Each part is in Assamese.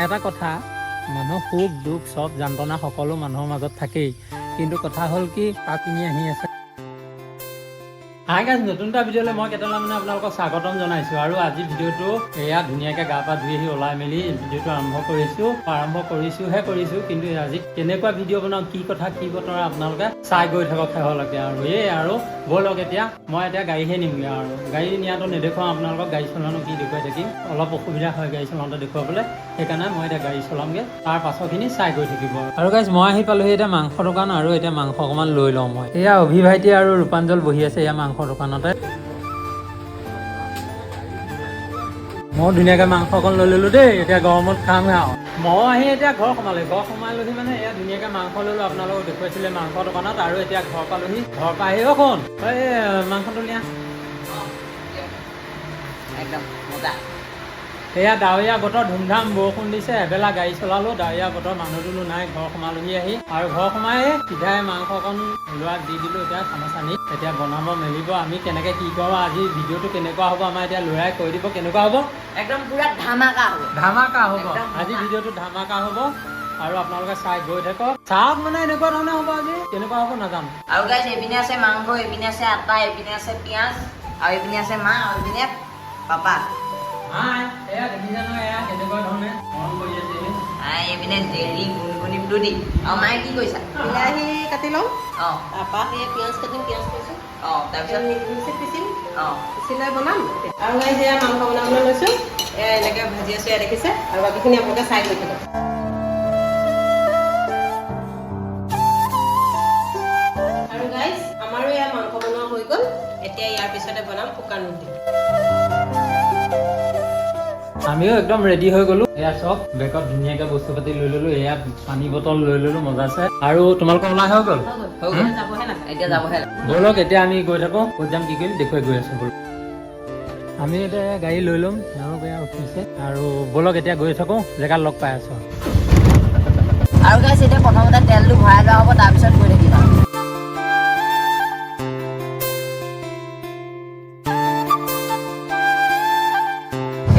এটা কথা মানুহ সুখ দুখ চব যন্ত্ৰণা সকলো মানুহৰ মাজত থাকেই কিন্তু কথা হ'ল কি তাত তিনি আহি আছে গাইজ নতুন এটা ভিডিঅ'লৈ মই কেইটামান আপোনালোকক স্বাগতম জনাইছোঁ আৰু আজি ভিডিঅ'টো এয়া ধুনীয়াকৈ গা পা ধুই আহি ওলাই মেলি ভিডিঅ'টো আৰম্ভ কৰিছোঁ কিন্তু আজি কেনেকুৱা ভিডিঅ' বনাওঁ কি কথা কি বতৰা আপোনালোকে চাই গৈ থাকক শেষলৈকে আৰু ব'লক এতিয়া মই এতিয়া গাড়ীহে নিমগৈ আৰু গাড়ী নিয়াটো নেদেখুৱাওঁ আপোনালোকক গাড়ী চলানো কি দেখুৱাই থাকিম অলপ অসুবিধা হয় গাড়ী চলাওঁতে দেখুৱাবলৈ সেইকাৰণে মই এতিয়া গাড়ী চলামগৈ তাৰ পাছৰখিনি চাই গৈ থাকিব আৰু গাইজ মই আহি পালোহি এতিয়া মাংস দোকান আৰু এতিয়া মাংস অকণমান লৈ লওঁ মই এয়া অভিভাইটি আৰু ৰূপাঞ্জল বহি আছে এয়া মাংস দোকানতে মই ধুনীয়াকৈ মাংস অকণ লৈ ল'লোঁ দেই এতিয়া গৰমত খামহে আৰু মই আহি এতিয়া ঘৰ সোমালোহি মানে এয়া ধুনীয়াকৈ মাংস ল'লোঁ আপোনালোকক দেখুৱাইছিলে মাংস দোকানত আৰু এতিয়া ঘৰ পালোহি ঘৰ পৰা আহি অকণ এই মাংসটো লিয়া একদম মজা এয়া ডাৱৰীয়া বতৰ ধুমধাম বৰষুণ দিছে এবেলা গাড়ী চলালোঁ ডাৱৰীয়া বতৰ মানুহ দুনুহ নাই ঘৰ সোমালোহি আহি আৰু ঘৰ সোমাই চিধাই মাংস অকণ ল'ৰাক দি দিলোঁ এতিয়া খানা চানি এতিয়া বনাব মেলিব আমি কেনেকৈ কি কৰোঁ আজি ভিডিঅ'টো কেনেকুৱা হ'ব আমাৰ এতিয়া ল'ৰাই কৈ দিব কেনেকুৱা হ'ব একদম পুৰা ধামাকা হ'ব আজি ভিডিঅ'টো ধামাকা হ'ব আৰু আপোনালোকে চাই গৈ থাকক চাওক মানে এনেকুৱা ধৰণে হ'ব আজি কেনেকুৱা হ'ব নাজানো আৰু গাইছ এইপিনে আছে মাংস এইপিনে আছে আটা এইপিনে আছে পিঁয়াজ আৰু এইপিনে আছে মা আৰু এইপিনে পাপা এয়া দেখিছা নহয় এয়া কেনেকুৱা ধৰণে মৰম কৰি আছে এইপিনে জেৰি গুণগুণি ব্লুডি আৰু মায়ে কি কৰিছা বিলাহী কাটি লওঁ অঁ তাৰপৰা সেই পিঁয়াজ কাটিম পিঁয়াজ কৰিছোঁ অঁ তাৰপিছত মিক্সিত পিচিম অঁ পিচি লৈ বনাম আৰু গাইছ এয়া মাংস বনাবলৈ লৈছোঁ এয়া এনেকৈ ভাজি আছোঁ এয়া দেখিছে আৰু বাকীখিনি আপোনালোকে চাই লৈ থাকিব আৰু গাইছ আমাৰো এয়া মাংস বনোৱা হৈ গ'ল এতিয়া ইয়াৰ পিছতে বনাম শুকান ৰুটি আমিও একদম ৰেডি হৈ গ'লো এয়া চব বেগত ধুনীয়াকৈ বস্তু পাতি লৈ ল'লো এয়া পানী বটল লৈ ল'লো মজাছে আৰু তোমালোকৰ ওলাই হৈ গ'ল এতিয়া যাবহে ব'লক এতিয়া আমি গৈ থাকোঁ ক'ত যাম কি কৰিম দেখুৱাই গৈ আছোঁ ব'লক আমি এতিয়া গাড়ী লৈ ল'ম তেওঁলোক এয়া উঠিছে আৰু ব'লক এতিয়া গৈ থাকোঁ জেগাত লগ পাই আছোঁ আৰু গাইছ এতিয়া প্ৰথমতে তেলটো ভৰাই লোৱা হ'ব তাৰপিছত গৈ থাকিম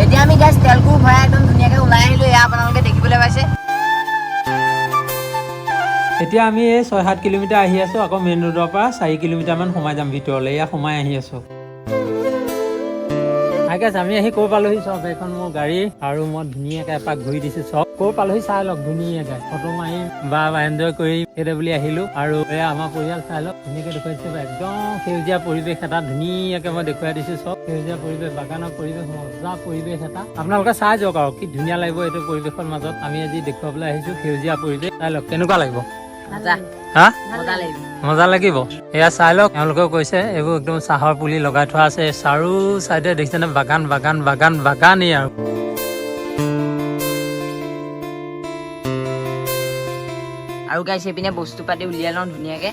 এতিয়া আমি গাইছ তেলটো ভৰাই একদম ধুনীয়াকৈ ওলাই আহিলোঁ এয়া আপোনালোকে দেখিবলৈ পাইছে এতিয়া আমি এই 6-7 কিলোমিটাৰ আহি আছোঁ আকৌ মেইন ৰোডৰ পৰা 4 কিলোমিটাৰমান সোমাই যাম ভিতৰলৈ এয়া সোমাই আহি আছোঁ আমি আহি ক'ৰ পালোহি চব এইখন মোৰ গাড়ী আৰু মই ধুনীয়াকৈ এপাক ঘূৰি দিছোঁ চব ক'ৰ পালোহি চাই লওক ধুনীয়াকৈ ফটো মাৰি বা এনজয় কৰি সেইদৰে বুলি আহিলোঁ আৰু এয়া আমাৰ পৰিয়াল চাই লওক ধুনীয়াকৈ দেখুৱাই দিছোঁ একদম সেউজীয়া পৰিৱেশ এটা ধুনীয়াকৈ মই দেখুৱাই দিছোঁ চব সেউজীয়া পৰিৱেশ বাগানৰ পৰিৱেশ মজা পৰিৱেশ এটা আপোনালোকে চাই যাওক আৰু কি ধুনীয়া লাগিব এইটো পৰিৱেশৰ মাজত আমি আজি দেখুৱাবলৈ আহিছোঁ সেউজীয়া পৰিৱেশ চাই লওক কেনেকুৱা লাগিব মজা লাগিব এয়া চাই লওক তেওঁলোকেও কৈছে এইবোৰ একদম চাহৰ পুলি লগাই থোৱা আছে চাৰো চাইডে দেখিছেনে বাগানেই আৰু গাইছ এইপিনে বস্তু পাতি উলিয়াই লওঁ ধুনীয়াকৈ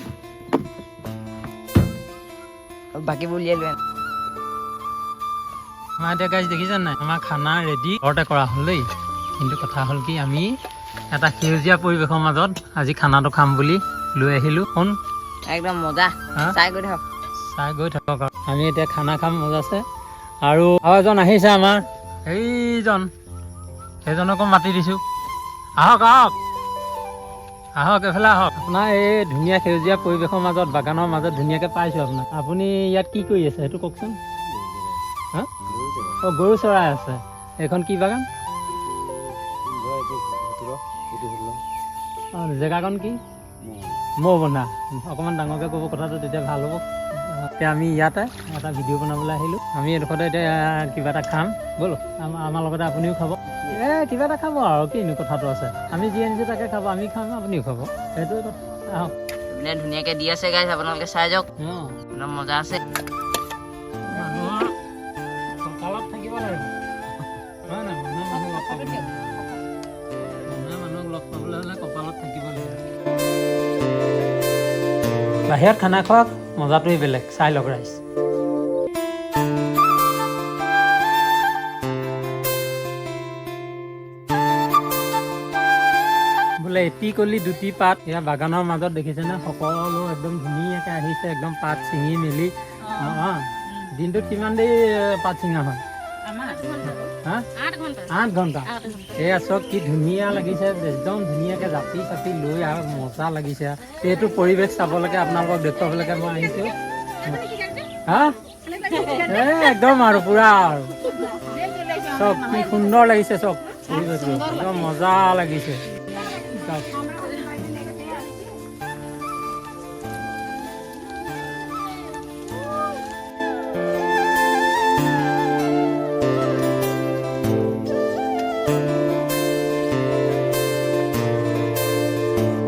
আৰু বাকীবোৰ উলিয়াই লৈ আমাৰ এতিয়া গাইছ দেখিছে নাই আমাৰ খানা ৰেডি ঘৰতে কৰা হ'ল দেই কিন্তু কথা হ'ল কি আমি এটা সেউজীয়া পৰিৱেশৰ মাজত আজি খানাটো খাম বুলি লৈ আহিলোঁ শুন একদম মজা চাই গৈ থাকক আমি এতিয়া খানা খাম মজাছে আৰু এজন আহিছে আমাৰ সেইজনকো মাতি দিছোঁ আহক এইফালে আহক আপোনাৰ এই ধুনীয়া সেউজীয়া পৰিৱেশৰ মাজত বাগানৰ মাজত ধুনীয়াকৈ পাইছোঁ আপোনাক আপুনি ইয়াত কি কৰি আছে সেইটো কওকচোন গৰু চৰাই আছে এইখন কি বাগান জেগাকণ কি মৌ বন্ধা অকণমান ডাঙৰকৈ ক'ব কথাটো তেতিয়া ভাল হ'ব এতিয়া আমি ইয়াতে এটা ভিডিঅ' বনাবলৈ আহিলোঁ আমি এডোখৰতে এতিয়া কিবা এটা খাম ব'লো আমাৰ লগতে আপুনিও খাব কিবা এটা খাব আৰু কিনো কথাটো আছে আমি যি আনিছোঁ তাকে খাব আমি খাম আপুনিও খাব সেইটোৱে কথা আহক ধুনীয়াকৈ দি আছে গাইছ আপোনালোকে চাই যাওক একদম মজা আছে মানুহৰ কঁকালত থাকিব লাগিব হয় নাই মানুহক লগ পাবলৈ হ'লে কপালত থাকিব লাগিব বাহিৰত খানা খোৱা মজাটোৱেই বেলেগ চাই লওক ৰাইজ বোলে এটি কলি দুটি পাত এয়া বাগানৰ মাজত দেখিছেনে সকলো একদম ধুনীয়াকৈ আহিছে একদম পাত ছিঙি মেলি দিনটোত কিমান দেৰি পাত ছিঙা হয় হা 8 ঘণ্টা এয়া চব কি ধুনীয়া লাগিছে একদম ধুনীয়াকে জাপি চাপি লৈ আৰু মজা লাগিছে এইটো পৰিৱেশ চাবলৈকে আপোনালোকক দেখুৱাবলৈকে মই আহিছোঁ হা একদম আৰু পুৰা আৰু চব কি সুন্দৰ লাগিছে চব পৰিৱেশটো একদম মজা লাগিছে চব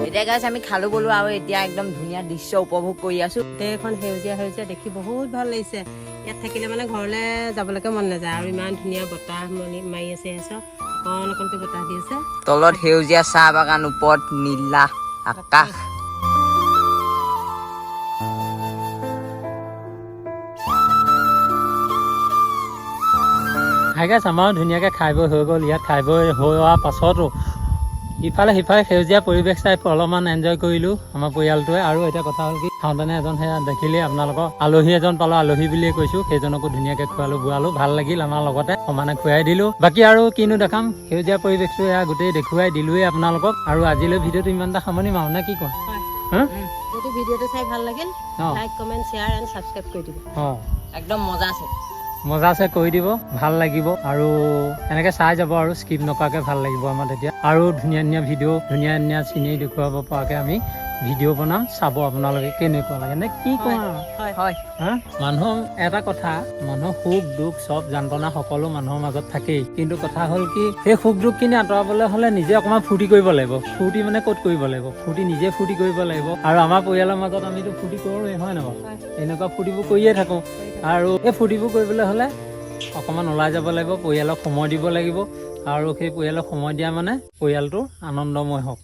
এতিয়া গাইছ আমি খালো বলো আৰু এতিয়া একদম ধুনীয়া দৃশ্য উপভোগ কৰি আছো গোটেইখন সেউজীয়া সেউজীয়া দেখি বহুত ভাল লাগিছে ইয়াত থাকিলে মানে ঘৰলৈ যাবলৈকে মন নাযায় আৰু ইমান ধুনীয়া বতাহ মাৰি আছে চব অকণ অকণকৈ বতাহ দি আছে তলত সেউজীয়া চাহ বাগান ওপৰত নীলা আকাশ খাই গাইছ আমাৰো ধুনীয়াকৈ খাই বৈ হৈ গ'ল ইয়াত খাই বৈ হোৱাৰ পাছতো ইফালে সিফালে সেউজীয়া পৰিৱেশ চাই অলপমান এনজয় কৰিলোঁ আমাৰ পৰিয়ালটোৱে আৰু এতিয়া কথা হ'ল কি খাওঁতেনে এজন সেয়া দেখিলেই আপোনালোকৰ আলহী এজন পালোঁ আলহী বুলিয়ে কৈছোঁ সেইজনকো ধুনীয়াকৈ খোৱালোঁ বোৱালোঁ ভাল লাগিল আমাৰ লগতে সমানে খুৱাই দিলোঁ বাকী আৰু কিনো দেখাম সেউজীয়া পৰিৱেশটো এয়া গোটেই দেখুৱাই দিলোঁৱেই আপোনালোকক আৰু আজিলৈ ভিডিঅ'টো ইমান এটা সামৰণি মাৰোঁ নে কি কোৱা যদি ভিডিঅ'টো চাই ভাল লাগিল like comment share and subscribe কৰি দিব অঁ একদম মজা আছে মজা আছে কৰি দিব ভাল লাগিব আৰু এনেকৈ চাই যাব আৰু স্কিপ নকৰাকৈ ভাল লাগিব আমাৰ তেতিয়া আৰু ধুনীয়া ধুনীয়া ভিডিঅ' ধুনীয়া ধুনীয়া চিনেৰি দেখুৱাব পৰাকৈ আমি ভিডিঅ' বনাম চাব আপোনালোকে কেনেকুৱা লাগে নে কি কোৱা হয় হা মানুহৰ এটা কথা মানুহৰ সুখ দুখ চব যন্ত্ৰণা সকলো মানুহৰ মাজত থাকেই কিন্তু কথা হ'ল কি সেই সুখ দুখখিনি আঁতৰাবলৈ হ'লে নিজে অকণমান ফূৰ্তি কৰিব লাগিব ফূৰ্তি মানে ক'ত কৰিব লাগিব ফূৰ্তি নিজে ফূৰ্তি কৰিব লাগিব আৰু আমাৰ পৰিয়ালৰ মাজত আমিতো ফূৰ্তি কৰোঁৱেই হয় নহয় এনেকুৱা ফূৰ্তিবোৰ কৰিয়ে থাকোঁ আৰু এই ফূৰ্তিবোৰ কৰিবলৈ হ'লে অকণমান ওলাই যাব লাগিব পৰিয়ালক সময় দিব লাগিব আৰু সেই পৰিয়ালক সময় দিয়া মানে পৰিয়ালটো আনন্দময় হওক